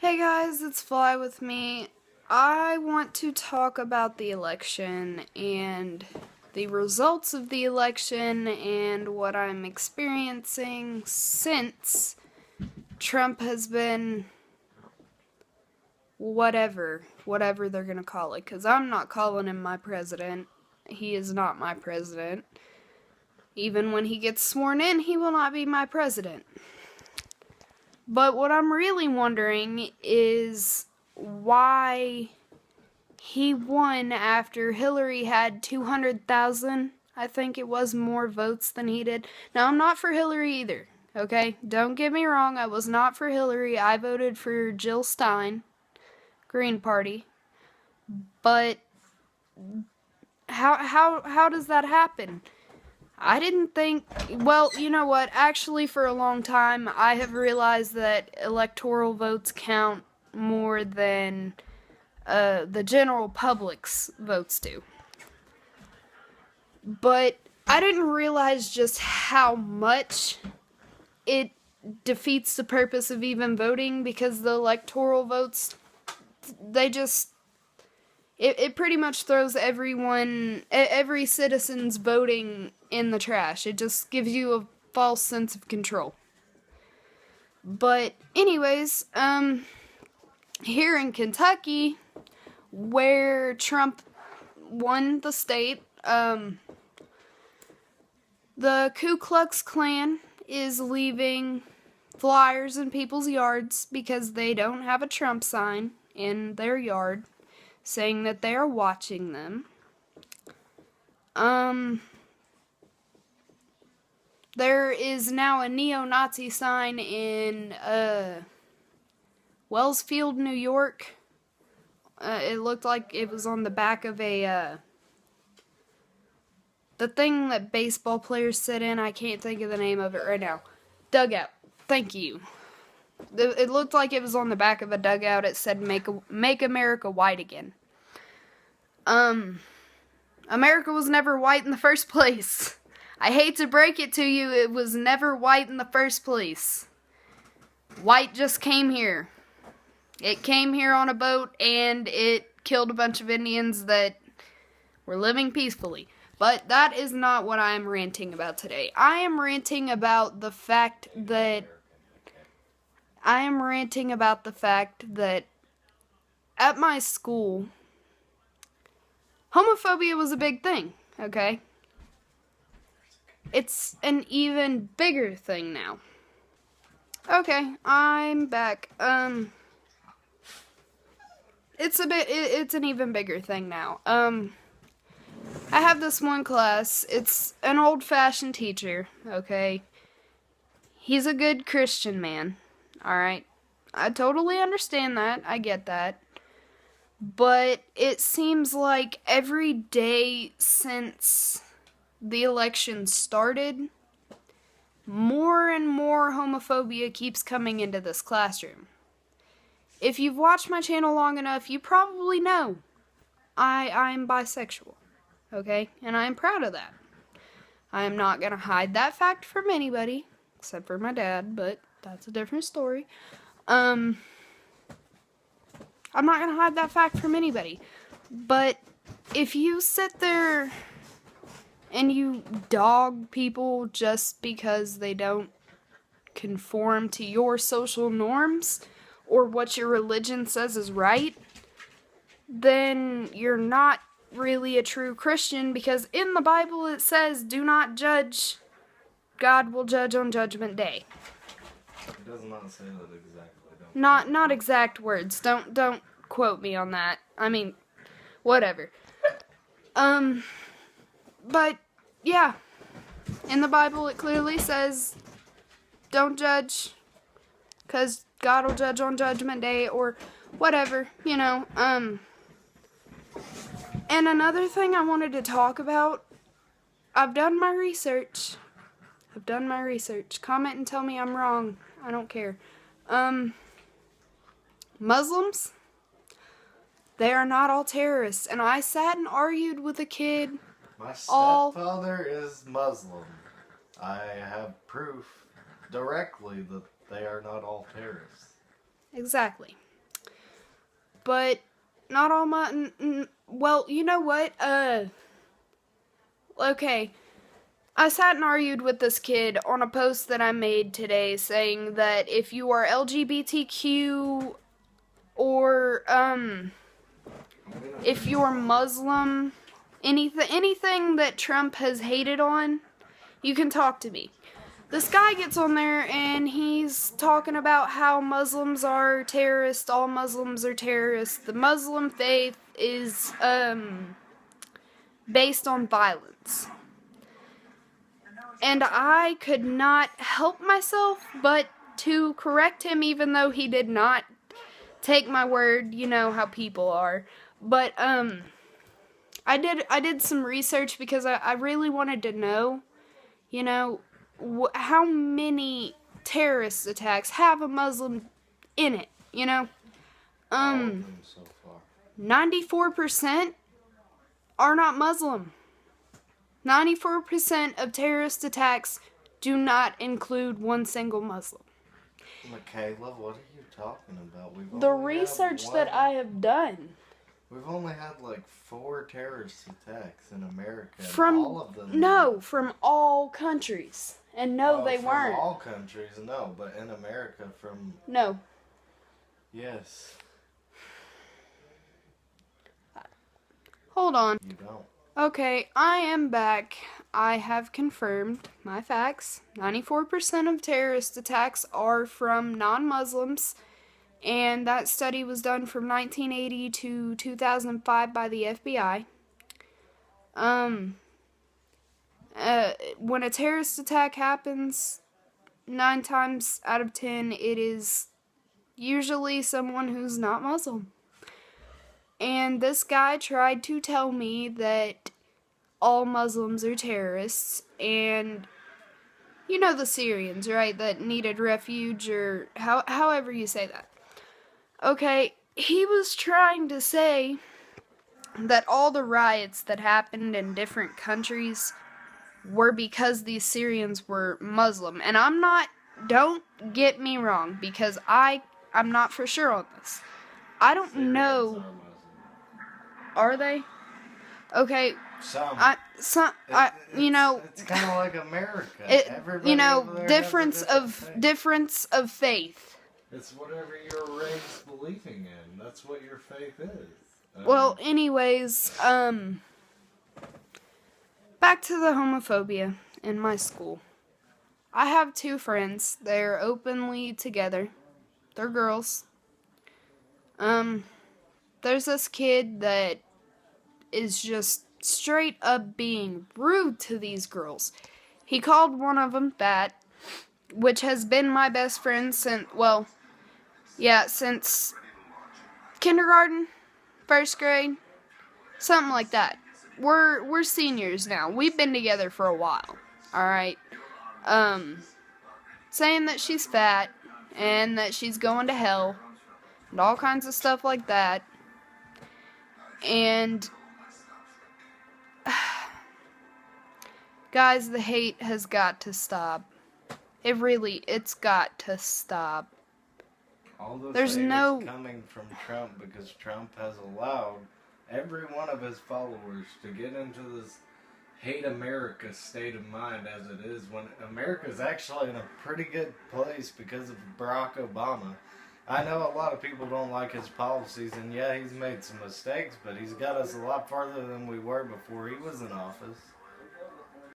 Hey guys, it's Fly with me. I want to talk about the election and the results of the election and what I'm experiencing since Trump has been whatever they're gonna call it, because I'm not calling him my president. He is not my president. Even when he gets sworn in, he will not be my president. But what I'm really wondering is why he won after Hillary had 200,000, I think it was, more votes than he did. Now, I'm not for Hillary either, okay? Don't get me wrong, I was not for Hillary. I voted for Jill Stein, Green Party. But how does that happen? I didn't think, well, you know what, actually for a long time I have realized that electoral votes count more than the general public's votes do. But I didn't realize just how much it defeats the purpose of even voting, because the electoral votes, it pretty much throws every citizen's voting in the trash. It just gives you a false sense of control. But anyways, here in Kentucky, where Trump won the state, the Ku Klux Klan is leaving flyers in people's yards because they don't have a Trump sign in their yard, saying that they are watching them. There is now a neo-Nazi sign in Wellsfield, New York. It looked like it was on the back of the thing that baseball players sit in. I can't think of the name of it right now. Dugout. Thank you. It looked like it was on the back of a dugout. It said "Make America White Again." America was never white in the first place. I hate to break it to you, it was never white in the first place. White just came here. It came here on a boat and it killed a bunch of Indians that were living peacefully. But that is not what I am ranting about today. I am ranting about the fact that at my school, homophobia was a big thing, okay? It's an even bigger thing now. Okay, I'm back. It's an even bigger thing now. I have this one class. It's an old-fashioned teacher, okay? He's a good Christian man, alright? I totally understand that. I get that. But it seems like every day since the election started, more and more homophobia keeps coming into this classroom. If you've watched my channel long enough, you probably know I'm bisexual, okay? And I'm proud of that. I am not going to hide that fact from anybody, except for my dad, but that's a different story. I'm not going to hide that fact from anybody. But if you sit there and you dog people just because they don't conform to your social norms or what your religion says is right, then you're not really a true Christian, because in the Bible it says, do not judge. God will judge on Judgment Day. It does not say that exactly. Not exact words. Don't quote me on that. I mean, whatever. But, yeah. In the Bible it clearly says, don't judge, because God will judge on Judgment Day, or whatever, you know. And another thing I wanted to talk about, I've done my research. Comment and tell me I'm wrong. I don't care. Muslims, they are not all terrorists. And I sat and argued with a kid. My stepfather is Muslim. I have proof directly that they are not all terrorists. Exactly. but not all well, you know what? Okay. I sat and argued with this kid on a post that I made today saying that if you are LGBTQ or, if you're Muslim, anything that Trump has hated on, you can talk to me. This guy gets on there and he's talking about how Muslims are terrorists, all Muslims are terrorists. The Muslim faith is based on violence. And I could not help myself but to correct him, even though he did not take my word. You know how people are. But I did some research because I really wanted to know, you know, how many terrorist attacks have a Muslim in it, you know? All of them so far. 94% are not Muslim. 94% of terrorist attacks do not include one single Muslim. Michaela, what are you talking about? The research that I have done. We've only had like 4 terrorist attacks in America. From all of them. No, from all countries. And no, they weren't. From all countries, no, but in America, from. No. Yes. Hold on. You don't. Okay, I am back. I have confirmed my facts. 94% of terrorist attacks are from non-Muslims, and that study was done from 1980 to 2005 by the FBI. When a terrorist attack happens, 9 times out of 10, it is usually someone who's not Muslim. And this guy tried to tell me that all Muslims are terrorists, and you know the Syrians, right, that needed refuge, or however you say that. Okay, he was trying to say that all the riots that happened in different countries were because these Syrians were Muslim. And don't get me wrong, because I'm not for sure on this. I don't know. Are they? Okay. Some. You know. It's kind of like America. Everybody you know, over there difference has a difference of faith. It's whatever you're raised believing in. That's what your faith is. Well, anyways, back to the homophobia in my school. I have 2 friends. They're openly together. They're girls. There's this kid that is just straight up being rude to these girls. He called one of them fat, which has been my best friend since kindergarten, 1st grade, something like that. We're seniors now. We've been together for a while. Alright. Saying that she's fat and that she's going to hell and all kinds of stuff like that. And guys, the hate has got to stop. It's got to stop. All this There's hate no is coming from Trump because Trump has allowed every one of his followers to get into this hate America state of mind as it is, when America's actually in a pretty good place because of Barack Obama. I know a lot of people don't like his policies, and yeah, he's made some mistakes, but he's got us a lot farther than we were before he was in office.